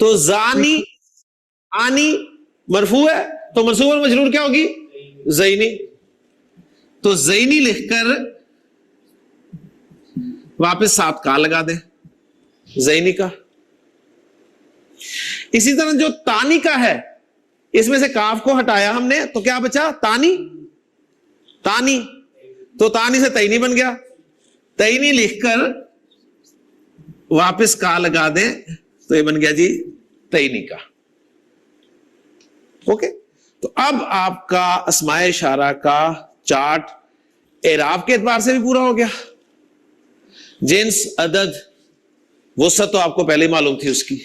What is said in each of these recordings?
तो जानी आनी मरफू है, तो मनसूब और मजरूर क्या होगी? ज़ैनी। तो ज़ैनी लिखकर वापस साथ का लगा दे, ज़ैनी का। इसी तरह जो तानी का है, इसमें से काफ को हटाया हमने तो क्या बचा? तानी। तानी तो तानी से तैनी बन गया, तैनी लिखकर वापस का लगा दे तो ये बन गया जी तैनी का। ओके, तो अब आपका अस्माए इशारा का चार्ट एराब के एतबार से भी पूरा हो गया। जिन्स, अदद, वसअत तो आपको पहले ही मालूम थी उसकी,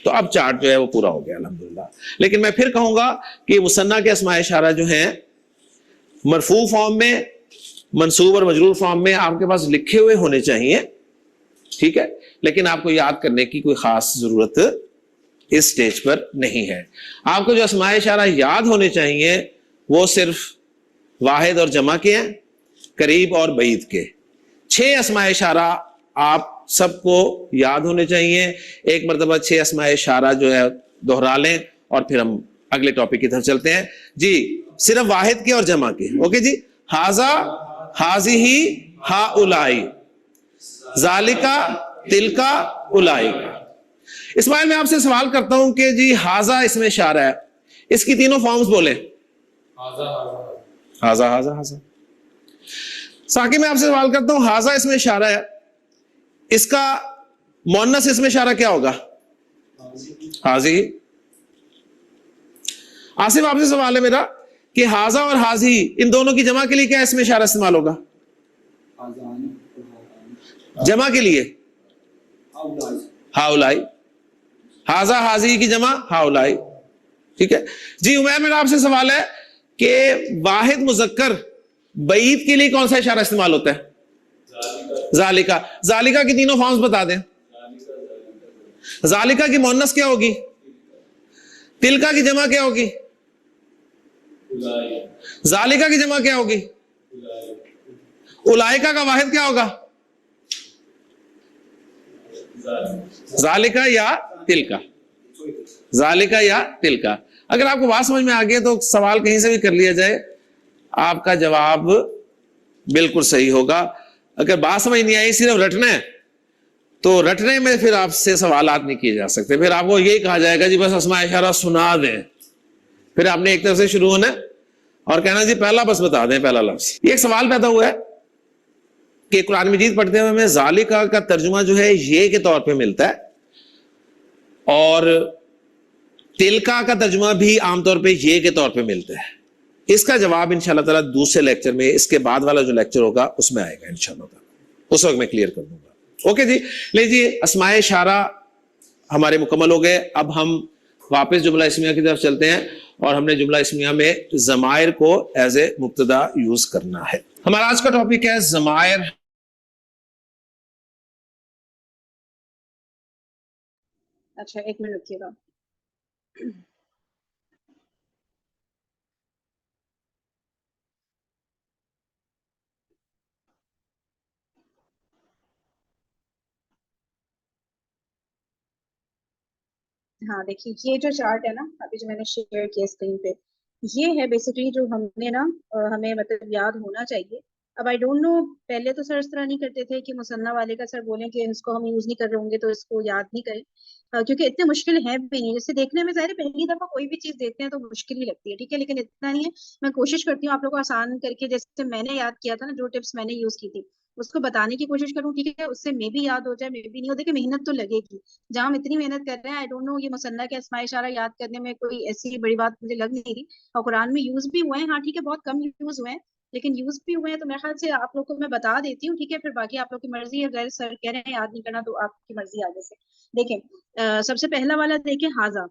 तो अब चार्ट जो है वो पूरा हो गया अल्हम्दुलिल्लाह। लेकिन मैं फिर कहूंगा कि मुसन्ना के अस्माए इशारा जो है मरफू फॉर्म में, मंसूब और मजरूर फॉर्म में आपके पास लिखे हुए होने चाहिए, ठीक है, लेकिन आपको याद करने की कोई खास जरूरत इस स्टेज पर नहीं है। आपको जो अस्माए इशारा याद होने चाहिए वो सिर्फ वाहिद और जमा के हैं, करीब और बईद के। 6 अस्माए इशारा आप सबको याद होने चाहिए। एक मरतबा 6 अस्माए इशारा जो है दोहरा लें और फिर हम अगले टॉपिक की तरफ चलते हैं जी। सिर्फ वाहिद के और जमा के। ओके जी, हाजा, हाजिही, हाउलाई, जालिका, तिलका, उलाइका। इस्माइल मैं आपसे सवाल करता हूं कि जी हाजा इसमें इशारा है, इसकी तीनों फॉर्म्स बोले। हाजा हाजा हाजा। साकिब मैं आपसे सवाल करता हूं, हाजा इसमें इशारा है, इसका मुअन्नस इसमें इशारा क्या होगा? हाजी। आसिफ आपसे सवाल है मेरा कि हाजा और हाजी इन दोनों की जमा के लिए क्या इसमें इशारा इस्तेमाल होगा? जमा के लिए हाउलाई। हाजा हाजी की जमा हाउलाई, ठीक है जी। उमैर मेरा आपसे सवाल है कि वाहिद मुजक्कर बईद के लिए कौन सा इशारा इस्तेमाल होता है? जालिका। जालिका की तीनों फॉर्म्स बता दें। जालिका की मुअन्नस क्या होगी? तिलका की जमा क्या होगी? जालिका की जमा क्या होगी? उलाइका का वाहिद क्या होगा? जालिका या तिलका। जालिका या तिलका। अगर आपको बात समझ में आ गई तो सवाल कहीं से भी कर लिया जाए, आपका जवाब बिल्कुल सही होगा। अगर बात समझ नहीं आई, सिर्फ रटना है, तो रटने में फिर आपसे सवालात नहीं किए जा सकते। फिर आपको यही कहा जाएगा जी बस अस्माए इशारा सुना दें। फिर आपने एक तरफ से शुरू होना है और कहना जी पहला बस बता दें, पहला लफ्ज। ये एक सवाल पैदा हुआ है कि कुरान मजीद पढ़ते हुए हमें जालिका का तर्जुमा जो है ये के तौर पे मिलता है और तिलका का तर्जुमा भी आमतौर पे ये के तौर पे मिलता है। इसका जवाब इंशाल्लाह ताला दूसरे लेक्चर में, इसके बाद वाला जो लेक्चर होगा उसमें आएगा इंशाल्लाह ताला, उस वक्त मैं क्लियर कर दूंगा। ओके जी, लीजिए अस्माए इशारा हमारे मुकम्मल हो गए। अब हम वापस जुमला इस्मिया की तरफ चलते हैं और हमने जुमला इस्मिया में ज़मायर को एज ए मुब्तदा यूज करना है। हमारा आज का टॉपिक है ज़मायर। अच्छा, एक मिनट रुकिएगा। हाँ देखिए, ये जो चार्ट है ना अभी जो मैंने शेयर किया स्क्रीन पे, ये है बेसिकली जो हमने ना हमें मतलब याद होना चाहिए। अब आई डोंट नो, पहले तो सर इस तरह नहीं करते थे कि मुसन्ना वाले का सर बोलें कि इसको हम यूज नहीं कर रहे होंगे तो इसको याद नहीं करें, क्योंकि इतने मुश्किल है भी नहीं। जैसे देखने में ज़ाहिर है पहली दफा कोई भी चीज देखते हैं तो मुश्किल ही लगती है, ठीक है, लेकिन इतना नहीं है। मैं कोशिश करती हूँ आप लोगों को आसान करके, जैसे मैंने याद किया था ना, जो टिप्स मैंने यूज की थी उसको बताने की कोशिश करूँ, ठीक है, उससे मे भी याद हो जाए, मे भी नहीं हो। देखिए मेहनत तो लगेगी, जहाँ हम इतनी मेहनत कर रहे हैं, आई डोंट नो ये मुसन्ना के अस्माए इशारा याद करने में कोई ऐसी बड़ी बात मुझे लग नहीं रही। और कुरान में यूज भी हुए हैं, हाँ ठीक है, बहुत कम यूज हुए हैं, लेकिन यूज भी हुए हैं, तो मेरे ख्याल से आप लोग को मैं बता देती हूँ, ठीक है, फिर बाकी आप लोग की मर्जी है। अगर सर कह रहे हैं याद नहीं करना तो आपकी मर्जी आगे से। देखें, सबसे पहला वाला देखें, हाजा,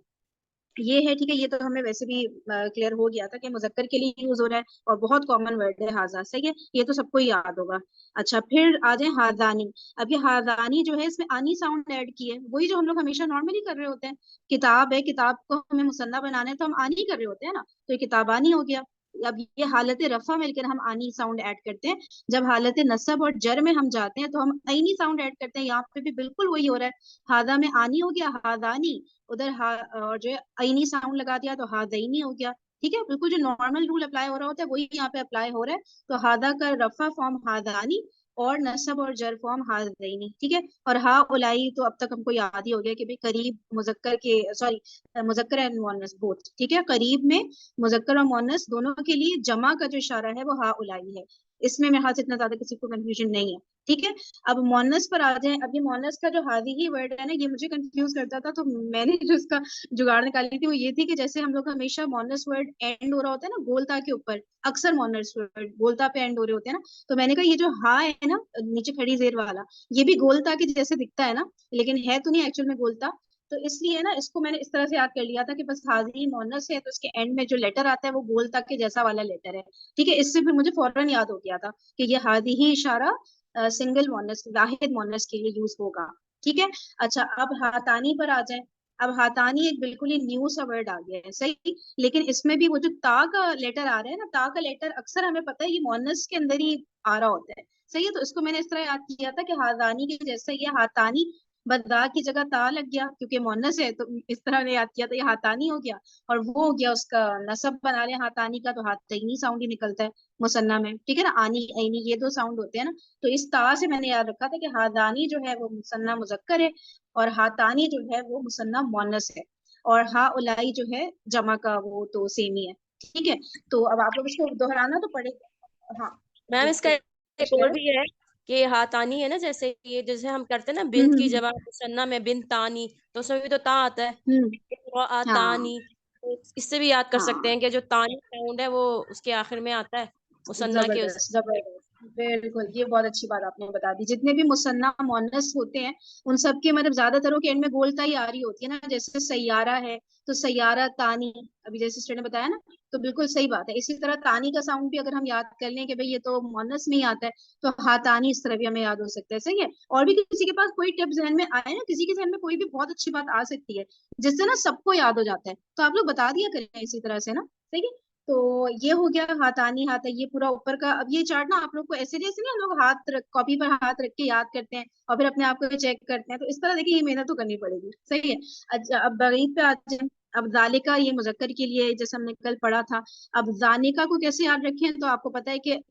ये है, ठीक है, ये तो हमें वैसे भी क्लियर हो गया था कि मुजक्कर के लिए यूज हो रहा है और बहुत कॉमन वर्ड है हाजा, सही है, ये तो सबको याद होगा। अच्छा, फिर आ जाए हादानी। अब ये हादानी जो है इसमें आनी साउंड ऐड की है, वही जो हम लोग हमेशा नॉर्मली कर रहे होते हैं। किताब है, किताब को हमें मुसन्ना बनाना है तो हम आनी कर रहे होते हैं ना, तो ये किताबानी हो गया। अब ये हालत रफा में लेकिन हम आनी साउंड ऐड करते हैं। जब हालत नसब और जर में हम जाते हैं तो हम आईनी साउंड ऐड करते हैं। यहाँ पे भी बिल्कुल वही हो रहा है। हादा में आनी हो गया, हादानी। उधर और जो है आईनी साउंड लगा दिया तो हादैनी हो गया। ठीक है, बिल्कुल जो नॉर्मल रूल अप्लाई हो रहा होता है वही यहाँ पे अप्लाई हो रहा है। तो हादा का रफा फॉर्म हादानी और नसब और जर फॉर्म हादैनी। ठीक है। और हा उलाई तो अब तक हमको याद ही हो गया कि भाई करीब मुजक्कर के, सॉरी, मुजक्कर एंड मुअन्नस बोथ। ठीक है, करीब में मुजक्कर और मुअन्नस दोनों के लिए जमा का जो इशारा है वो हा उलाई है। इसमें मेरे हाथ से इतना ज्यादा किसी को कंफ्यूजन नहीं है। ठीक है। अब मोनस पर आ जाए। अब ये मोनस का जो हादी ही वर्ड है ना, ये मुझे कंफ्यूज करता था। तो मैंने जो इसका जुगाड़ निकाली थी वो ये थी कि जैसे हम लोग हमेशा मोनस वर्ड एंड हो रहा होता है ना गोलता के ऊपर, अक्सर मोनस वर्ड गोलता पे एंड हो रहे होते हैं ना। तो मैंने कहा ये जो हा है ना नीचे खड़ी जेर वाला, ये भी गोलता के जैसे दिखता है ना, लेकिन है तो नहीं एक्चुअल में गोलता। तो इसलिए ना इसको मैंने इस तरह से याद कर लिया था कि बस हाजिरी मोनस है तो इसके एंड में जो लेटर आता है वो गोलता के जैसा वाला लेटर है। ठीक है, इससे फिर मुझे फौरन याद हो गया था कि ये हादी ही इशारा सिंगल मोनस, वाहिद मोनस के लिए यूज होगा। ठीक है। अच्छा, अब हाथानी पर आ जाए। अब हाथानी एक बिल्कुल ही न्यू सा वर्ड आ गया है, सही। लेकिन इसमें भी वो जो ता का लेटर आ रहा है ना, ता का लेटर अक्सर हमें पता है ये मोनस के अंदर ही आ रहा होता है। सही है, तो इसको मैंने इस तरह याद किया था कि हादानी के जैसा ये हाथानी, बदा की जगह ता लग गया क्योंकि मोनस है, तो इस तरह ने याद किया था ये हाथानी हो गया। और वो हो गया उसका नसब बना लिया हाथानी का, तो हाथानी साउंड ही निकलता है मुसन्ना में। ठीक है ना, आनी ऐनी ये दो साउंड होते हैं ना। तो इस ता से मैंने याद रखा था कि हादानी जो है वो मुसन्ना मुजक्कर है और हाथानी जो है वो मुसन्ना मोनस है। और हा उलाई जो है जमा का, वो तो सेम ही है। ठीक है। तो अब आप लोग इसको दोहराना तो पड़ेगा। हाँ मैम जी, इसका एक कुछ कह और रहे भी है कि हाथानी है ना, जैसे ये जैसे हम करते हैं ना हम्म बिन की हम्म जगह मुसन्ना में बिन तानी, तो उसमें भी तो ता आता है, हम्म, वो हाँ आतानी। तो इससे भी याद कर सकते हाँ, हैं कि जो तानी साउंड है वो उसके आखिर में आता है मुसन्ना के उस। जबरदस्त जबरदस्त, बिल्कुल ये बहुत अच्छी बात आपने बता दी। जितने भी मुसन्ना मोनस होते हैं उन सब के मतलब ज्यादातरों के एंड में गोलता ही आ रही होती है ना। जैसे सैयारा है तो सैयारा तानी, अभी जैसे सिस्टर ने बताया ना, तो बिल्कुल सही बात है। इसी तरह तानी का साउंड भी अगर हम याद कर लें कि भाई ये तो मोनस में ही आता है, तो हाथानी इस तरह भी हमें याद हो सकता है। सही है। और भी किसी के पास कोई टिप जहन में आए ना, किसी के जहन में कोई भी बहुत अच्छी बात आ सकती है जिससे ना सबको याद हो जाता है, तो आप लोग बता दिया करें इसी तरह से ना। सही है। तो ये हो गया हाथानी, हाथ है ये पूरा ऊपर का। अब ये चार्ट ना आप लोग को ऐसे जैसे नहीं हम लोग हाथ रख कॉपी पर हाथ रख के याद करते हैं और फिर अपने आप को चेक करते हैं, तो इस तरह देखिए ये मेहनत तो करनी पड़ेगी। सही है। अच्छा, अब बगीत पे आ जाए। अब जालिका ये मुजक्कर के लिए जैसे हमने कल पढ़ा था। अब जानिका को कैसे याद रखें, तो आपको पता है कि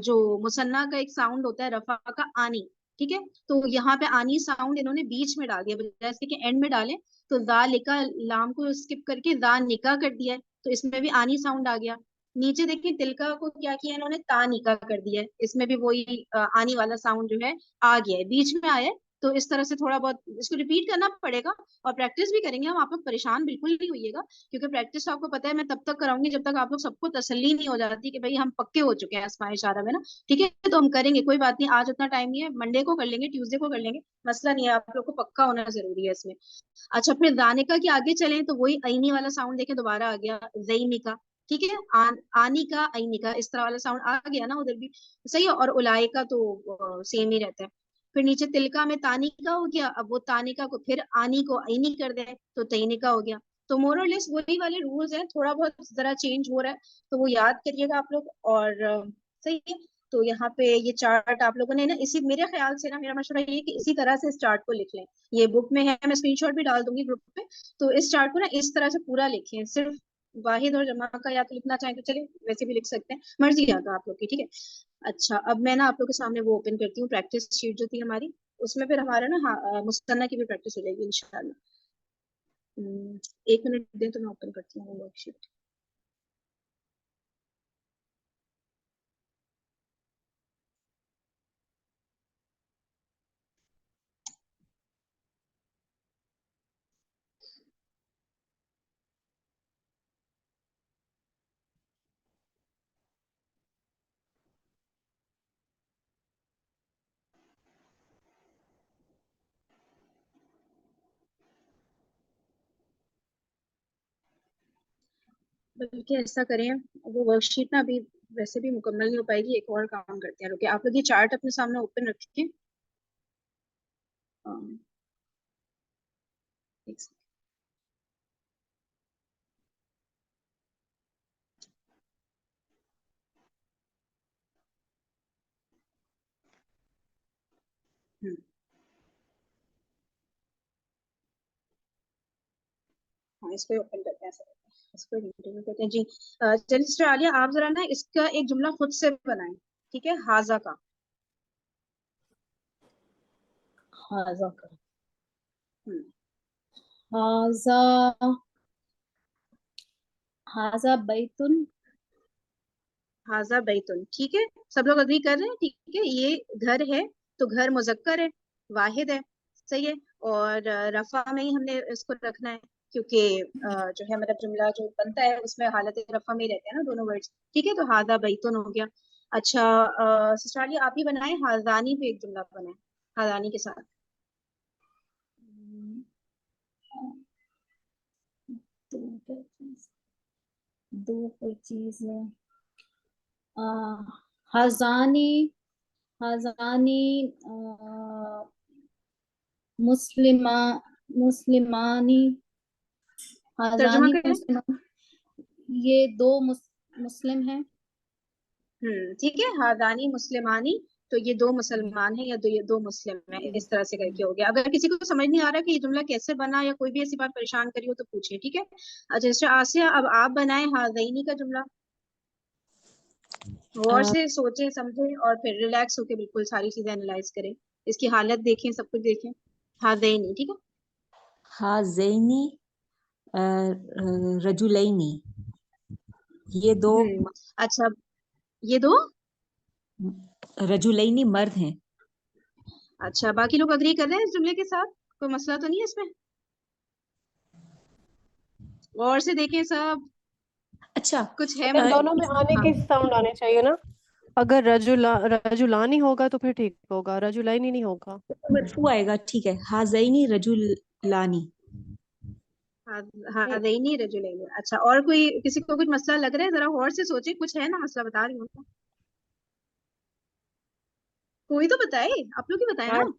जो मुसन्ना का एक साउंड होता है रफा का, आनी। ठीक है। तो यहाँ पे आनी साउंड इन्होंने बीच में डाल दिया, बजाय इसके कि एंड में डालें। तो जालिका लाम को स्किप करके जा निका कर दिया है, तो इसमें भी आनी साउंड आ गया। नीचे देखिए तिलका को क्या किया इन्होंने, ता निका कर दिया है, इसमें भी वही आनी वाला साउंड जो है आ गया है, बीच में आया है। तो इस तरह से थोड़ा बहुत इसको रिपीट करना पड़ेगा और प्रैक्टिस भी करेंगे हम। आप लोग परेशान बिल्कुल नहीं होइएगा, क्योंकि प्रैक्टिस तो आपको पता है मैं तब तक कराऊंगी जब तक आप लोग सबको तसल्ली नहीं हो जाती कि भाई हम पक्के हो चुके हैं अस्माए इशारा में ना। ठीक है, तो हम करेंगे, कोई बात नहीं, आज उतना टाइम नहीं है, मंडे को कर लेंगे, ट्यूसडे को कर लेंगे, मसला नहीं है। आप लोग को पक्का होना जरूरी है इसमें। अच्छा, फिर दानिका के आगे चलें तो वही आईनी वाला साउंड देखें दोबारा आ गया, जईनिका। ठीक है, आनी का आईनी का इस तरह वाला साउंड आ गया ना उधर भी। सही है। और उलाई का तो सेम ही रहता है। फिर नीचे तिलका में तानिका हो गया, अब वो तानिका को फिर आनी को आईनी कर दे तो तैनिका हो गया। तो मोर और लेस वही वाले रूल्स हैं, थोड़ा बहुत जरा चेंज हो रहा है, तो वो याद करिएगा आप लोग। और सही है। तो यहाँ पे ये चार्ट आप लोगों ने ना इसी, मेरे ख्याल से ना मेरा मशवरा ये है कि इसी तरह से इस चार्ट को लिख लें। ये बुक में है, मैं स्क्रीनशॉट भी डाल दूंगी ग्रुप पे। तो इस चार्ट को ना इस तरह से पूरा लिखें, सिर्फ वाहिद और जमा का या तो लिखना चाहें तो चले, वैसे भी लिख सकते हैं, मर्जी है तो आप लोग की। ठीक है। अच्छा, अब मैं ना आप लोग के सामने वो ओपन करती हूँ प्रैक्टिस शीट जो थी हमारी, उसमें फिर हमारा ना हाँ मुसन्ना की भी प्रैक्टिस हो जाएगी इंशाल्लाह। 1 मिनट दें तो मैं ओपन करती हूँ वो वर्कशीट। बल्कि ऐसा करें, वो वर्कशीट ना अभी वैसे भी मुकम्मल नहीं हो पाएगी, एक और काम करते हैं, रुके आप लोग ये चार्ट अपने सामने ओपन रखिए। अम, एक second। हम्म, हाँ इसको ओपन करते हैं, ऐसा करते हैं, इसको रीडिंग करते हैं जी। चलिए सिस्टर आलिया, आप जरा ना इसका एक जुमला खुद से बनाएं, ठीक है, हाजा का। हाजा का। हम्म, हाजा, हाजा बैतुन। हाजा बैतुन, ठीक है, सब लोग अग्री कर रहे हैं, ठीक है, ये घर है, तो घर मुजक्कर है, वाहिद है, सही है। और रफा में ही हमने इसको रखना है, क्योंकि जो है मतलब जुमला जो बनता है उसमें हालत रफा में ही रहते हैं ना दोनों वर्ड्स, ठीक है, तो हाजा बैतुन हो गया। अच्छा सिस्टर आलिया, आप ही बनाए, हाजानी पे एक जुमला बनाए, हाजानी के साथ। दो क्या चीज, दो कोई चीज है। आ, हजानी, हजानी मुस्लिमा, मुस्लिमानी, तर्जुमा हजानी करें। मुस्लिमान, ये दो मुस्लिम हैं। ठीक है, हादानी मुस्लिमानी, तो ये दो मुसलमान हैं या ये दो मुस्लिम हैं, इस तरह से करके हो गया। अगर किसी को समझ नहीं आ रहा कि ये जुमला कैसे बना या कोई भी ऐसी बात परेशान करी हो तो पूछिए, ठीक है। अच्छा सिस्टर आसिया, अब आप बनाए हादैनी का जुमला, गौर से सोचें समझें और फिर रिलैक्स होके बिल्कुल सारी चीजें एनालाइज करें, इसकी हालत देखें, सब कुछ देखें। हादैनी, ठीक है। हाज़ैनी रजुलैनी, ये दो अच्छा, ये दो, रजुलैनी मर्द हैं। अच्छा बाकी लोग अग्री कर रहे हैं इस जुमले के साथ, कोई मसला तो नहीं है इसमें? गौर से देखें सब, अच्छा, कुछ है फिर मतलब दोनों में आने हाँ। के साउंड आने चाहिए ना। अगर रजुलानी होगा तो फिर ठीक होगा, रजुलानी नहीं होगा। मरफू आएगा, ठीक है। हाज़ैनी रजुलानी। हादैनी रजुलैनी। अच्छा, और कोई किसी को कुछ मसला लग रहा है? जरा गौर से सोचे, कुछ है ना मसला, बता रही हूँ ना। कोई तो बताए, आप लोग ही बताए हाँ, ना।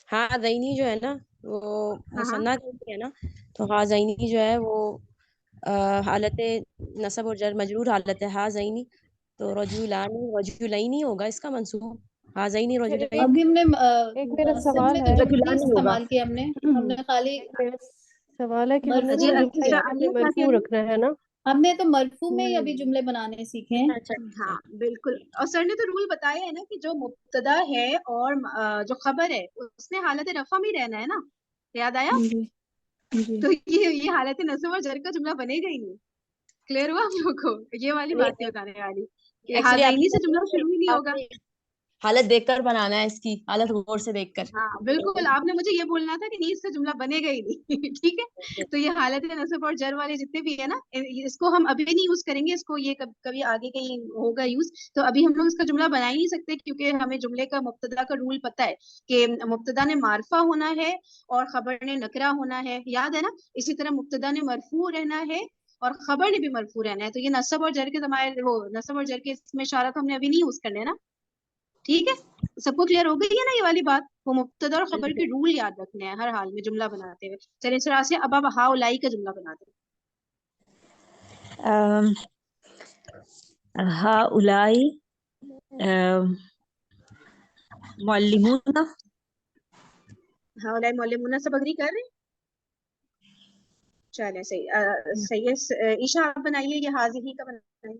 हाज़ैनी जो है ना वो हाँ हाँ, मुसन्ना के है ना, तो हाज़ैनी जो है वो हालत नसब और जर मजरूर हालत है हाज़ैनी, तो रजुलानी रजुलैनी होगा इसका मंसूब, हाज़ैनी अच्छा, रजुलैनी। अभी हमने एक मेरा मुनस्सब सवाल में तो है। जुमला नहीं रजुलानी होगा। इस्तेमाल किया हमने, हमने खाली एक मेरा सवाल है कि हमने मरफू जी तो रख जुमला दिया। अच्छा यहाँ पे आलिया क्या कह मरफू रही रखना है ना। हमने तो मरफू में ही अभी हम्म, जुमले बनाने सीखे हैं। अच्छा हाँ बिल्कुल, और सर ने तो रूल बताया है ना कि जो मुब्तदा है और जो खबर है उसने हालत रफा में ही रहना है ना, याद आया? जी जी। तो ये हालत नस्ब और जर का जुमला बनेगा ही नहीं। क्लियर हुआ आप लोगों को? ये वाली बात ही बताने वाली कि एक्चुअली हादाइनी से जुमला शुरू ही नहीं होगा। आपने हालत देखकर बनाना है, इसकी हालत गौर से देखकर। हाँ बिल्कुल, आपने मुझे ये बोलना था कि नहीं इससे जुमला बनेगा ही नहीं ठीक है, तो ये हालत नस्ब और जर वाले जितने भी है ना, इसको हम अभी नहीं यूज करेंगे, इसको ये कभी आगे कहीं होगा यूज, तो अभी हम लोग इसका जुमला बना ही नहीं सकते, क्योंकि हमें जुमले का मुब्तदा का रूल पता है कि मुब्तदा ने मारफा होना है और खबर ने नकरा होना है, याद है ना? इसी तरह मुब्तदा ने मरफू रहना है और खबर ने भी मरफू रहना है, तो ये नसब और जर के जमाए वो नसब और जर के इसमें इशारा तो हमने अभी नहीं यूज करने ना, ठीक है। सबको क्लियर हो गई है ना ये वाली बात? वो मुब्तदा और खबर के रूल याद रखने हैं हर हाल में जुमला बनाते हुए। चलिए इस तरह से अब आप हाउलाई का जुमला बनाते हाउलाई मुअल्लिमूना। हैं। हाउलाई मौलिमुना, सब अग्री कर रहे हैं? चले सही, सही है। ईशा आप बनाइए, ये हाजिही का बनाइए।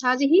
हाजिही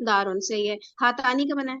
दारुन, सही है। हाथानी का बनाए।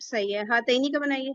सही है। हाथैनी का बनाइए।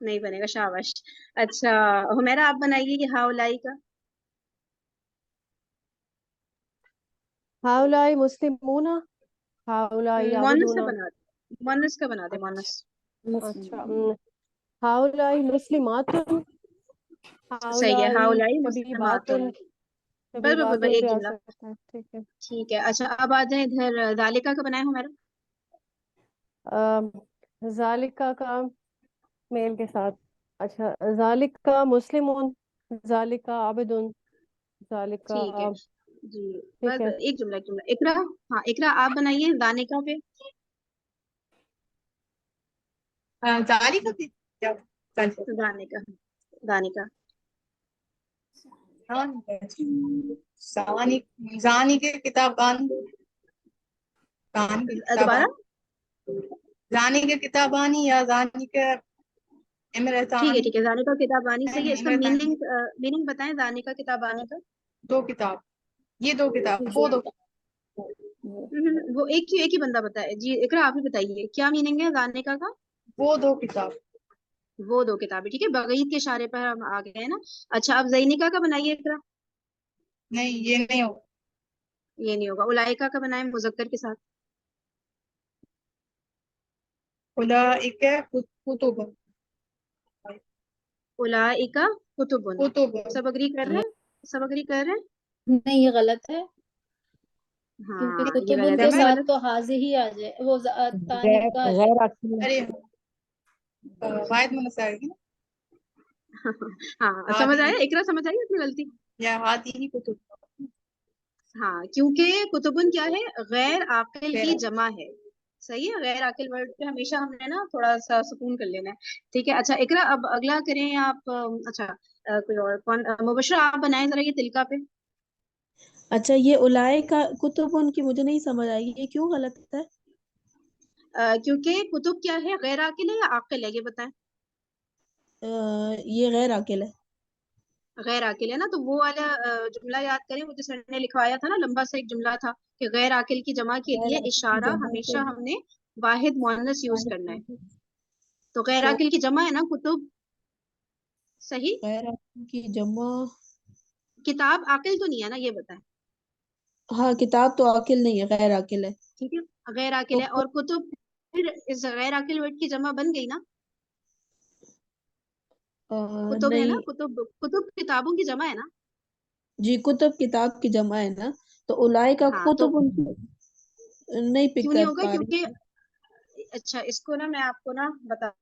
नहीं बनेगा, शाबाश। अच्छा हुमेरा आप बनाइए ये हाउलाई का। हाउलाई मुस्लिमूना, हाउलाई मोनस का याबुदूना। बना दे, मोनस का बना दे, मोनस। अच्छा अच्छा, हाउलाई मुस्लिमातुन, सही है, हाउलाई हाउलाई तबीबातुन। मुस्लिमातुन। बस तबीबातुन एक भी आ जुमला, सकता है, ठीक है। ठीक है। अच्छा अब आ जाए इधर, जालिका का बनाए हुमेरा। जालिका का मेल के साथ। अच्छा, जालिका मुस्लिमून, जालिका आबिदुन, जालिका। ठीक है जी, ठीक बस है। एक जुमला, एक जुमला। इकरा, हाँ इकरा आप बनाइए दानिका पे। जानी का क्या दाने का, दाने का। जानी जानी के किताब कान कान की दोबारा? जानी के किताबानी या जानी के ठीक है, दाने का किताबानी सही है। इसका इमरतानी। मीनिंग बताएं दाने का किताबानी का। दो किताब, ये दो किताब, वो दो वो एक ही बंदा बताए जी। इकरा आप ही बताइए क्या मीनिंग है दाने का? वो दो किताब। वो दो किताबें, ठीक है। बगीत के इशारे पर हम आ गए हैं ना। अच्छा, अब ज़ैनिका का बनाइए इकरा। नहीं, ये नहीं होगा। ये नहीं होगा। उलाइका का बनाए मुजक्कर के साथ। उलाइक कुतुब उलाइका कुतुबुन। कुतुब। सब अग्री कर रहे हैं? सब अग्री कर रहे हैं? नहीं, ये गलत है, क्योंकि हाँ, ये कुतुबुन गलत है। के मैं साथ गलत। तो हाज़ि ही आ जाए, वो तानी गैर का आ जाए। गैर आखिल अरे वाहिद में मसा आएगी ना, हाँ, समझ हादी आया इकरा, समझ आई अपनी गलती। या हादी ही कुतुब। हाँ, क्योंकि कुतुबुन क्या है? गैर आकिल की गैर जमा है। सही है। गैर आकिल वर्ड पे हमेशा हमने ना थोड़ा सा सुकून कर लेना है। ठीक है। अच्छा इकरा, अब अगला करें आप। अच्छा, कोई और कौन? मुबशरा, आप बनाए जरा ये तिलका पे। अच्छा, ये उलाए का कुतुब उनकी मुझे नहीं समझ आई, ये क्यों गलत है? क्योंकि कुतुब क्या है? गैर आकिल है या आकिल है, ये बताएं। ये गैर अकेला है। गैर आकिल है ना, तो वो वाला जुमला याद करें, वो जो सर ने लिखवाया था ना, लंबा सा एक जुमला था कि गैर आकिल की जमा के गैर लिए अकेली इशारा जमा के हमेशा हमने वाहिद मुअन्नस यूज करना है। तो गैर तो आकिल की जमा है ना कुतुब। सही। गैर अकेली की जमा। किताब आकिल तो नहीं है ना, ये बताएं। हाँ, किताब तो अकेल नहीं है, गैर अकेल है। ठीक है, गैर आकिल तो है। और कुतुब, फिर इस गैर आकिल वर्ड की जमा बन गई ना। कुतुब है ना, नहीं कुतुब, कुतुब किताबों की जमा है ना। जी, कुतुब किताब की जमा है ना, तो उलाए का हाँ, तो कुतुब उनकी नहीं पिक क्यों नहीं कर होगा? पा क्योंकि रही। अच्छा, इसको ना मैं आपको ना बता